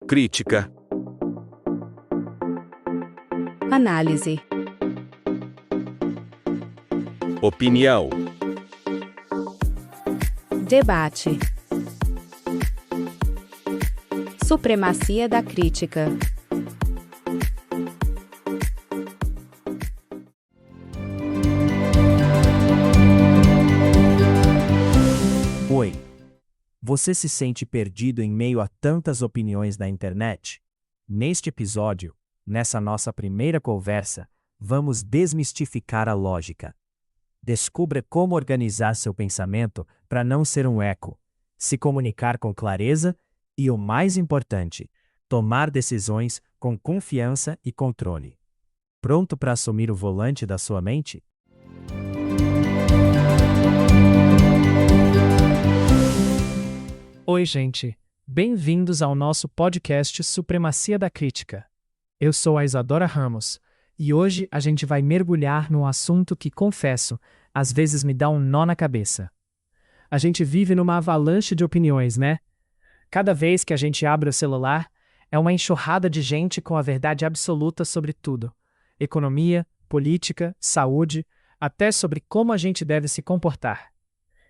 crítica, análise, opinião, debate, supremacia da crítica. Oi! Você se sente perdido em meio a tantas opiniões na internet? Neste episódio, nessa nossa primeira conversa, vamos desmistificar a lógica. Descubra como organizar seu pensamento para não ser um eco, se comunicar com clareza e, o mais importante, tomar decisões com confiança e controle. Pronto para assumir o volante da sua mente? Oi, gente! Bem-vindos ao nosso podcast Supremacia da Crítica. Eu sou a Isadora Ramos, e hoje a gente vai mergulhar num assunto que, confesso, às vezes me dá um nó na cabeça. A gente vive numa avalanche de opiniões, né? Cada vez que a gente abre o celular, é uma enxurrada de gente com a verdade absoluta sobre tudo. Economia, política, saúde, até sobre como a gente deve se comportar.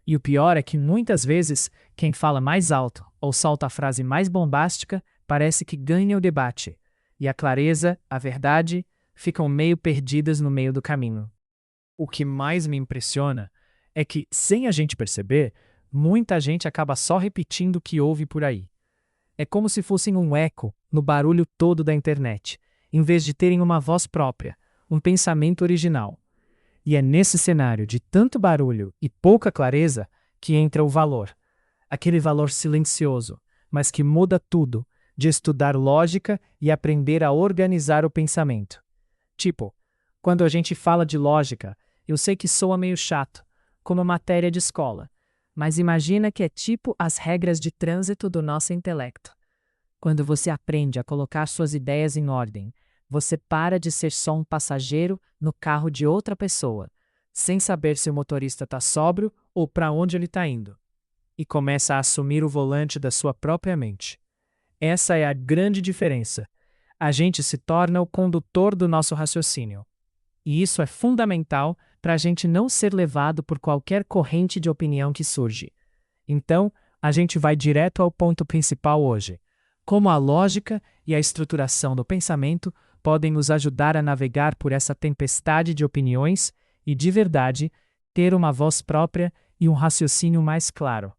E o pior é que, muitas vezes, quem fala mais alto ou solta a frase mais bombástica parece que ganha o debate, e a clareza, a verdade, ficam meio perdidas no meio do caminho. O que mais me impressiona é que, sem a gente perceber, muita gente acaba só repetindo o que ouve por aí. É como se fossem um eco no barulho todo da internet, em vez de terem uma voz própria, um pensamento original. E é nesse cenário de tanto barulho e pouca clareza que entra o valor. Aquele valor silencioso, mas que muda tudo, de estudar lógica e aprender a organizar o pensamento. Tipo, quando a gente fala de lógica, eu sei que soa meio chato, como matéria de escola, mas imagina que é tipo as regras de trânsito do nosso intelecto. Quando você aprende a colocar suas ideias em ordem, você para de ser só um passageiro no carro de outra pessoa, sem saber se o motorista está sóbrio ou para onde ele está indo, e começa a assumir o volante da sua própria mente. Essa é a grande diferença. A gente se torna o condutor do nosso raciocínio. E isso é fundamental para a gente não ser levado por qualquer corrente de opinião que surge. Então, a gente vai direto ao ponto principal hoje: como a lógica e a estruturação do pensamento podem nos ajudar a navegar por essa tempestade de opiniões e, de verdade, ter uma voz própria e um raciocínio mais claro.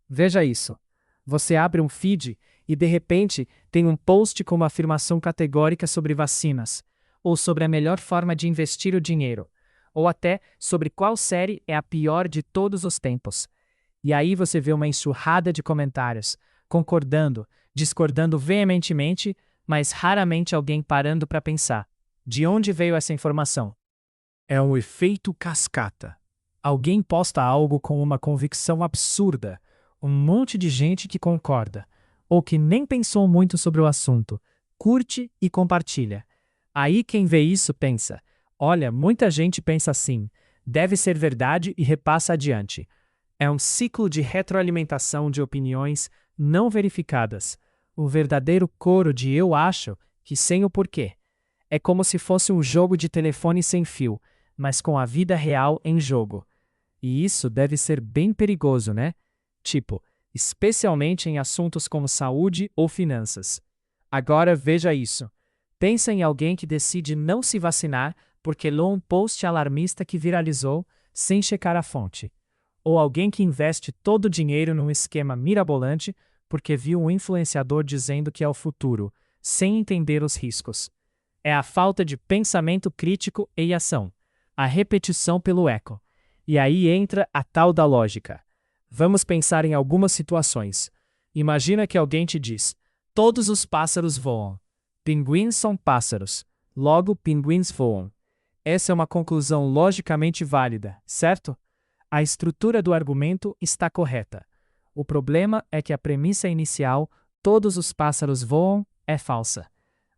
Veja isso. Você abre um feed e, de repente, tem um post com uma afirmação categórica sobre vacinas, ou sobre a melhor forma de investir o dinheiro, ou até sobre qual série é a pior de todos os tempos. E aí você vê uma enxurrada de comentários, concordando, discordando veementemente, mas raramente alguém parando para pensar: de onde veio essa informação? É um efeito cascata. Alguém posta algo com uma convicção absurda, um monte de gente que concorda, ou que nem pensou muito sobre o assunto, curte e compartilha. Aí quem vê isso pensa: olha, muita gente pensa assim, deve ser verdade, e repassa adiante. É um ciclo de retroalimentação de opiniões não verificadas. Um verdadeiro coro de eu acho que sem o porquê. É como se fosse um jogo de telefone sem fio, mas com a vida real em jogo. E isso deve ser bem perigoso, né? Tipo, especialmente em assuntos como saúde ou finanças. Agora veja isso. Pensa em alguém que decide não se vacinar porque leu um post alarmista que viralizou sem checar a fonte. Ou alguém que investe todo o dinheiro num esquema mirabolante porque viu um influenciador dizendo que é o futuro, sem entender os riscos. É a falta de pensamento crítico e ação, a repetição pelo eco. E aí entra a tal da lógica. Vamos pensar em algumas situações. Imagina que alguém te diz: todos os pássaros voam. Pinguins são pássaros, logo pinguins voam. Essa é uma conclusão logicamente válida, certo? A estrutura do argumento está correta. O problema é que a premissa inicial, todos os pássaros voam, é falsa.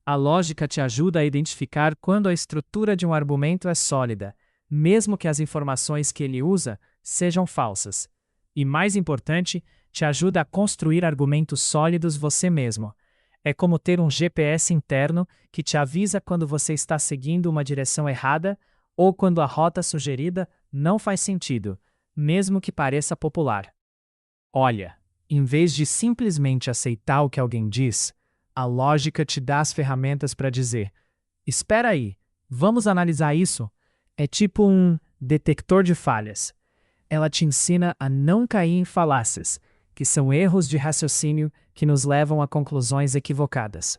A lógica te ajuda a identificar quando a estrutura de um argumento é sólida, mesmo que as informações que ele usa sejam falsas. E mais importante, te ajuda a construir argumentos sólidos você mesmo. É como ter um GPS interno que te avisa quando você está seguindo uma direção errada ou quando a rota sugerida não faz sentido, mesmo que pareça popular. Olha, em vez de simplesmente aceitar o que alguém diz, a lógica te dá as ferramentas para dizer: espera aí, vamos analisar isso. É tipo um detector de falhas. Ela te ensina a não cair em falácias, que são erros de raciocínio que nos levam a conclusões equivocadas.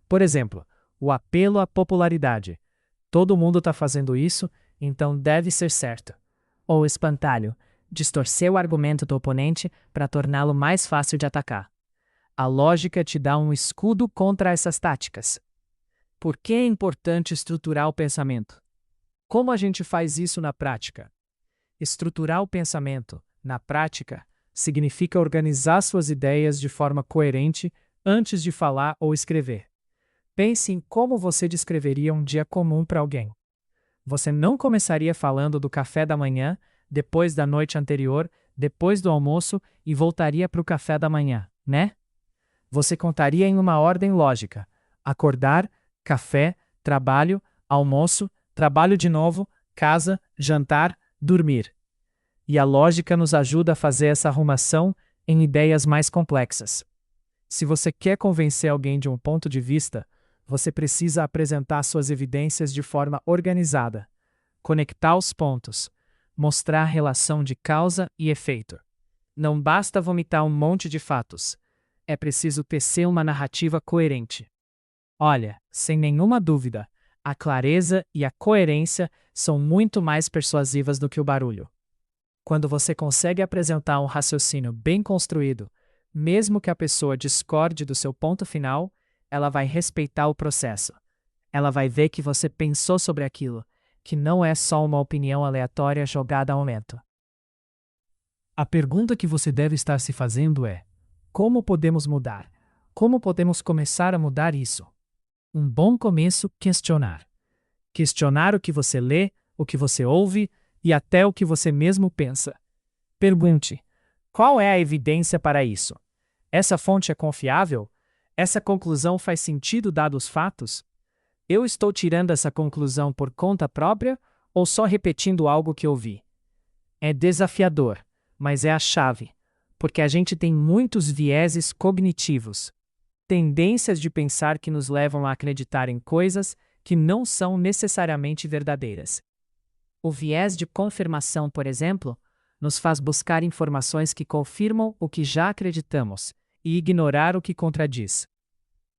Por exemplo, o apelo à popularidade. Todo mundo está fazendo isso, então deve ser certo. Ou o espantalho, distorcer o argumento do oponente para torná-lo mais fácil de atacar. A lógica te dá um escudo contra essas táticas. Por que é importante estruturar o pensamento? Como a gente faz isso na prática? Estruturar o pensamento, na prática, significa organizar suas ideias de forma coerente antes de falar ou escrever. Pense em como você descreveria um dia comum para alguém. Você não começaria falando do café da manhã, depois da noite anterior, depois do almoço e voltaria para o café da manhã, né? Você contaria em uma ordem lógica: acordar, café, trabalho, almoço, trabalho de novo, casa, jantar, dormir. E a lógica nos ajuda a fazer essa arrumação em ideias mais complexas. Se você quer convencer alguém de um ponto de vista, você precisa apresentar suas evidências de forma organizada, conectar os pontos, mostrar a relação de causa e efeito. Não basta vomitar um monte de fatos. É preciso tecer uma narrativa coerente. Olha, sem nenhuma dúvida, a clareza e a coerência são muito mais persuasivas do que o barulho. Quando você consegue apresentar um raciocínio bem construído, mesmo que a pessoa discorde do seu ponto final, ela vai respeitar o processo. Ela vai ver que você pensou sobre aquilo, que não é só uma opinião aleatória jogada ao vento. A pergunta que você deve estar se fazendo é: como podemos mudar? Como podemos começar a mudar isso? Um bom começo: questionar. Questionar o que você lê, o que você ouve e até o que você mesmo pensa. Pergunte: qual é a evidência para isso? Essa fonte é confiável? Essa conclusão faz sentido dados os fatos? Eu estou tirando essa conclusão por conta própria ou só repetindo algo que ouvi? É desafiador, mas é a chave, porque a gente tem muitos vieses cognitivos, tendências de pensar que nos levam a acreditar em coisas que não são necessariamente verdadeiras. O viés de confirmação, por exemplo, nos faz buscar informações que confirmam o que já acreditamos e ignorar o que contradiz.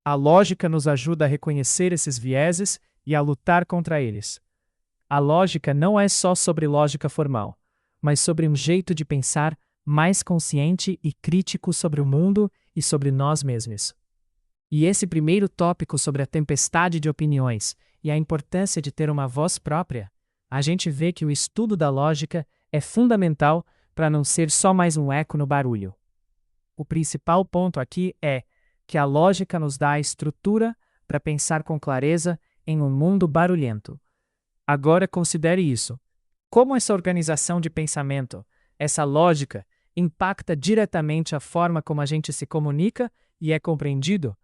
A lógica nos ajuda a reconhecer esses vieses e a lutar contra eles. A lógica não é só sobre lógica formal, mas sobre um jeito de pensar mais consciente e crítico sobre o mundo e sobre nós mesmos. E esse primeiro tópico sobre a tempestade de opiniões e a importância de ter uma voz própria, a gente vê que o estudo da lógica é fundamental para não ser só mais um eco no barulho. O principal ponto aqui é que a lógica nos dá a estrutura para pensar com clareza em um mundo barulhento. Agora considere isso. Como essa organização de pensamento, essa lógica, impacta diretamente a forma como a gente se comunica e é compreendido?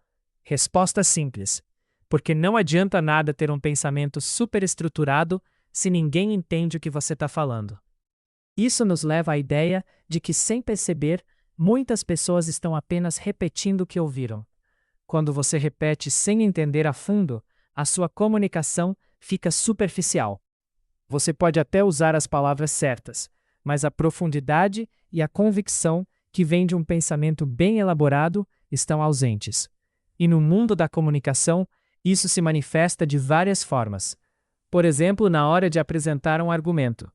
Resposta simples: porque não adianta nada ter um pensamento superestruturado se ninguém entende o que você está falando. Isso nos leva à ideia de que, sem perceber, muitas pessoas estão apenas repetindo o que ouviram. Quando você repete sem entender a fundo, a sua comunicação fica superficial. Você pode até usar as palavras certas, mas a profundidade e a convicção que vem de um pensamento bem elaborado estão ausentes. E no mundo da comunicação, isso se manifesta de várias formas. Por exemplo, na hora de apresentar um argumento.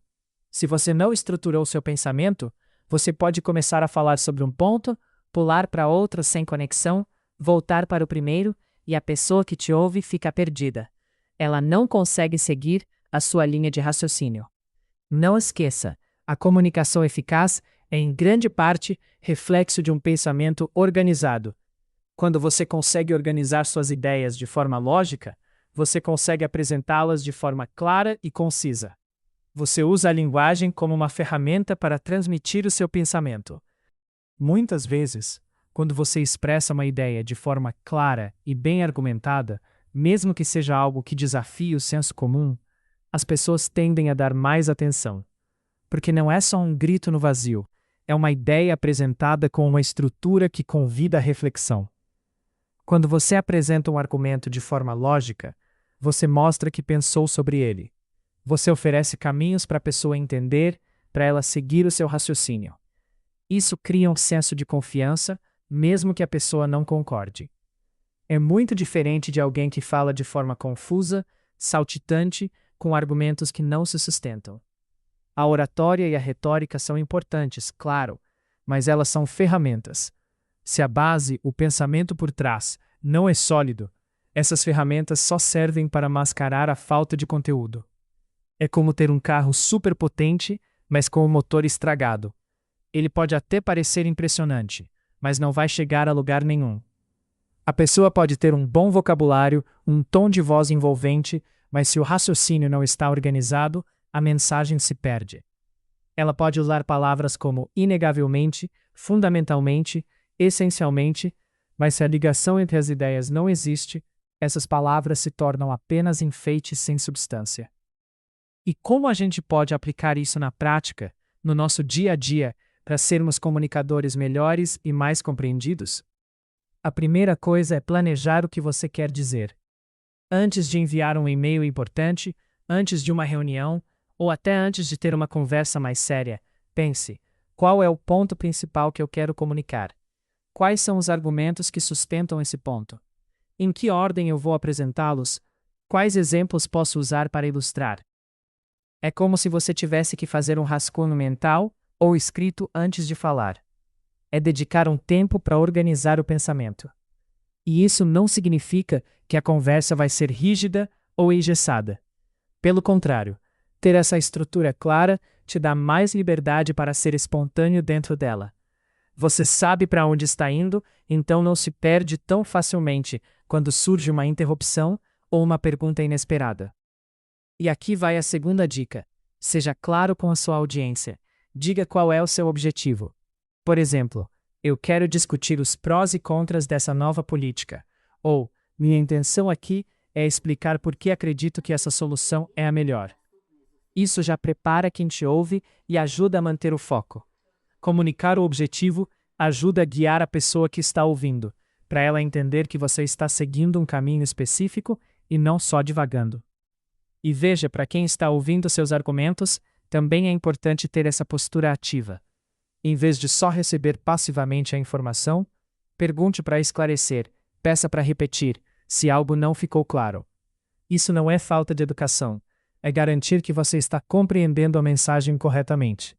Se você não estruturou seu pensamento, você pode começar a falar sobre um ponto, pular para outro sem conexão, voltar para o primeiro, e a pessoa que te ouve fica perdida. Ela não consegue seguir a sua linha de raciocínio. Não esqueça, a comunicação eficaz é em grande parte reflexo de um pensamento organizado. Quando você consegue organizar suas ideias de forma lógica, você consegue apresentá-las de forma clara e concisa. Você usa a linguagem como uma ferramenta para transmitir o seu pensamento. Muitas vezes, Quando você expressa uma ideia de forma clara e bem argumentada, mesmo que seja algo que desafie o senso comum, as pessoas tendem a dar mais atenção. Porque não é só um grito no vazio, é uma ideia apresentada com uma estrutura que convida à reflexão. Quando você apresenta um argumento de forma lógica, você mostra que pensou sobre ele. Você oferece caminhos para a pessoa entender, para ela seguir o seu raciocínio. Isso cria um senso de confiança, mesmo que a pessoa não concorde. É muito diferente de alguém que fala de forma confusa, saltitante, com argumentos que não se sustentam. A oratória e a retórica são importantes, claro, mas elas são ferramentas. Se a base, o pensamento por trás, não é sólido, essas ferramentas só servem para mascarar a falta de conteúdo. É como ter um carro super potente, mas com o motor estragado. Ele pode até parecer impressionante, mas não vai chegar a lugar nenhum. A pessoa pode ter um bom vocabulário, um tom de voz envolvente, mas se o raciocínio não está organizado, a mensagem se perde. Ela pode usar palavras como inegavelmente, fundamentalmente, essencialmente, mas se a ligação entre as ideias não existe, essas palavras se tornam apenas enfeites sem substância. E como a gente pode aplicar isso na prática, no nosso dia a dia, para sermos comunicadores melhores e mais compreendidos? A primeira coisa é planejar o que você quer dizer. Antes de enviar um e-mail importante, antes de uma reunião, ou até antes de ter uma conversa mais séria, pense: qual é o ponto principal que eu quero comunicar? Quais são os argumentos que sustentam esse ponto? Em que ordem eu vou apresentá-los? Quais exemplos posso usar para ilustrar? É como se você tivesse que fazer um rascunho mental ou escrito antes de falar. É dedicar um tempo para organizar o pensamento. E isso não significa que a conversa vai ser rígida ou engessada. Pelo contrário, ter essa estrutura clara te dá mais liberdade para ser espontâneo dentro dela. Você sabe para onde está indo, então não se perde tão facilmente quando surge uma interrupção ou uma pergunta inesperada. E aqui vai a segunda dica. Seja claro com a sua audiência. Diga qual é o seu objetivo. Por exemplo, eu quero discutir os prós e contras dessa nova política. Ou, minha intenção aqui é explicar por que acredito que essa solução é a melhor. Isso já prepara quem te ouve e ajuda a manter o foco. Comunicar o objetivo ajuda a guiar a pessoa que está ouvindo, para ela entender que você está seguindo um caminho específico e não só divagando. E veja, para quem está ouvindo seus argumentos, também é importante ter essa postura ativa. Em vez de só receber passivamente a informação, pergunte para esclarecer, peça para repetir, se algo não ficou claro. Isso não é falta de educação, é garantir que você está compreendendo a mensagem corretamente.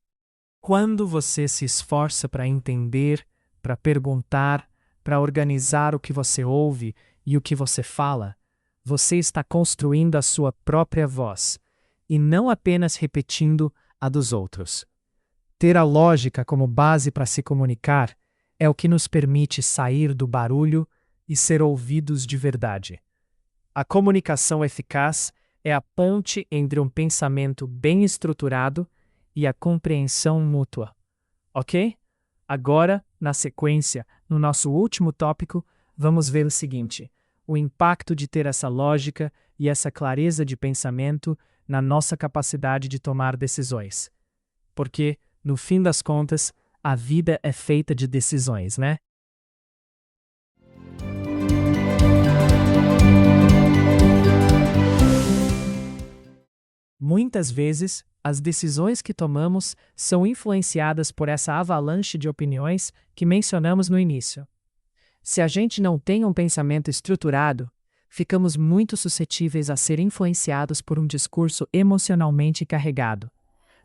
Quando você se esforça para entender, para perguntar, para organizar o que você ouve e o que você fala, você está construindo a sua própria voz, e não apenas repetindo a dos outros. Ter a lógica como base para se comunicar é o que nos permite sair do barulho e ser ouvidos de verdade. A comunicação eficaz é a ponte entre um pensamento bem estruturado e a compreensão mútua. Ok? Agora, na sequência, no nosso último tópico, vamos ver o seguinte: o impacto de ter essa lógica e essa clareza de pensamento na nossa capacidade de tomar decisões. Porque, no fim das contas, a vida é feita de decisões, né? Muitas vezes, as decisões que tomamos são influenciadas por essa avalanche de opiniões que mencionamos no início. Se a gente não tem um pensamento estruturado, ficamos muito suscetíveis a ser influenciados por um discurso emocionalmente carregado,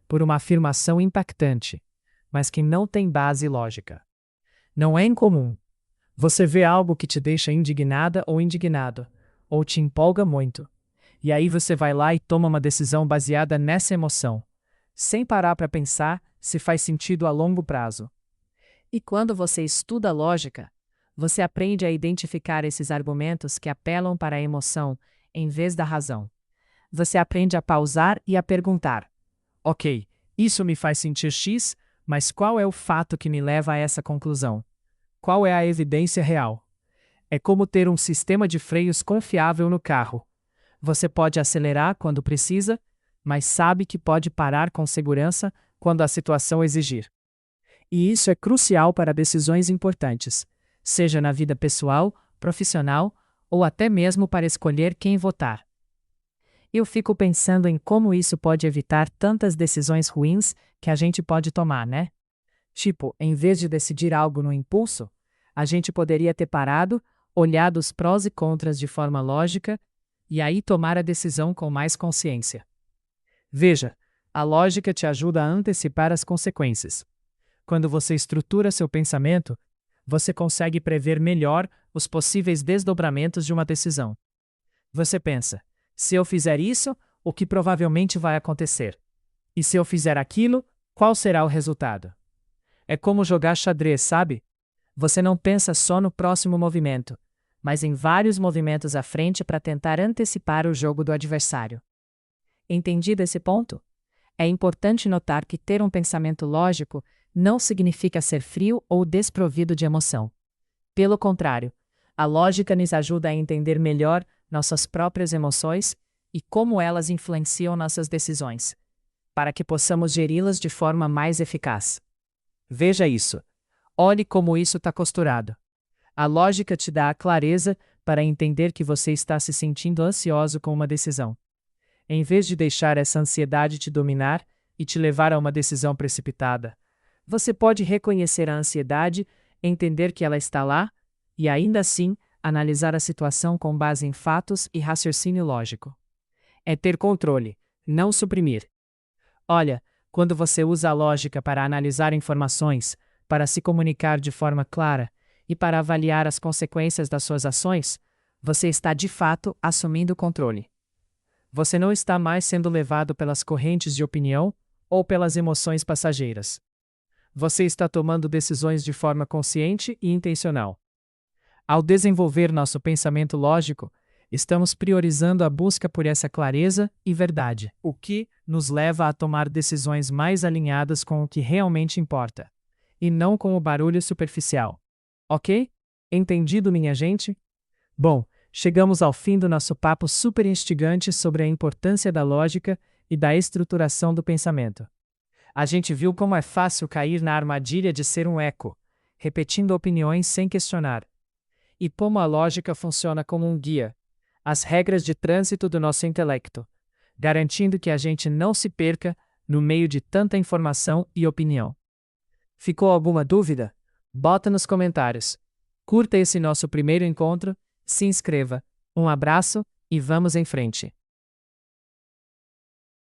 por uma afirmação impactante, mas que não tem base lógica. Não é incomum. Você vê algo que te deixa indignada ou indignado, ou te empolga muito. E aí você vai lá e toma uma decisão baseada nessa emoção, sem parar para pensar se faz sentido a longo prazo. E quando você estuda lógica, você aprende a identificar esses argumentos que apelam para a emoção em vez da razão. Você aprende a pausar e a perguntar: ok, isso me faz sentir X, mas qual é o fato que me leva a essa conclusão? Qual é a evidência real? É como ter um sistema de freios confiável no carro. Você pode acelerar quando precisa, mas sabe que pode parar com segurança quando a situação exigir. E isso é crucial para decisões importantes, seja na vida pessoal, profissional ou até mesmo para escolher quem votar. Eu fico pensando em como isso pode evitar tantas decisões ruins que a gente pode tomar, né? Tipo, em vez de decidir algo no impulso, a gente poderia ter parado, olhado os prós e contras de forma lógica e aí tomar a decisão com mais consciência. Veja, a lógica te ajuda a antecipar as consequências. Quando você estrutura seu pensamento, você consegue prever melhor os possíveis desdobramentos de uma decisão. Você pensa, se eu fizer isso, o que provavelmente vai acontecer? E se eu fizer aquilo, qual será o resultado? É como jogar xadrez, sabe? Você não pensa só no próximo movimento, mas em vários movimentos à frente para tentar antecipar o jogo do adversário. Entendido esse ponto? É importante notar que ter um pensamento lógico não significa ser frio ou desprovido de emoção. Pelo contrário, a lógica nos ajuda a entender melhor nossas próprias emoções e como elas influenciam nossas decisões, para que possamos geri-las de forma mais eficaz. Veja isso. Olhe como isso está costurado. A lógica te dá a clareza para entender que você está se sentindo ansioso com uma decisão. Em vez de deixar essa ansiedade te dominar e te levar a uma decisão precipitada, você pode reconhecer a ansiedade, entender que ela está lá e, ainda assim, analisar a situação com base em fatos e raciocínio lógico. É ter controle, não suprimir. Olha, quando você usa a lógica para analisar informações, para se comunicar de forma clara e para avaliar as consequências das suas ações, você está de fato assumindo o controle. Você não está mais sendo levado pelas correntes de opinião ou pelas emoções passageiras. Você está tomando decisões de forma consciente e intencional. Ao desenvolver nosso pensamento lógico, estamos priorizando a busca por essa clareza e verdade, o que nos leva a tomar decisões mais alinhadas com o que realmente importa, e não com o barulho superficial. Ok? Entendido, minha gente? Bom, chegamos ao fim do nosso papo super instigante sobre a importância da lógica e da estruturação do pensamento. A gente viu como é fácil cair na armadilha de ser um eco, repetindo opiniões sem questionar. E como a lógica funciona como um guia, as regras de trânsito do nosso intelecto, garantindo que a gente não se perca no meio de tanta informação e opinião. Ficou alguma dúvida? Bota nos comentários. Curta esse nosso primeiro encontro, se inscreva. Um abraço e vamos em frente.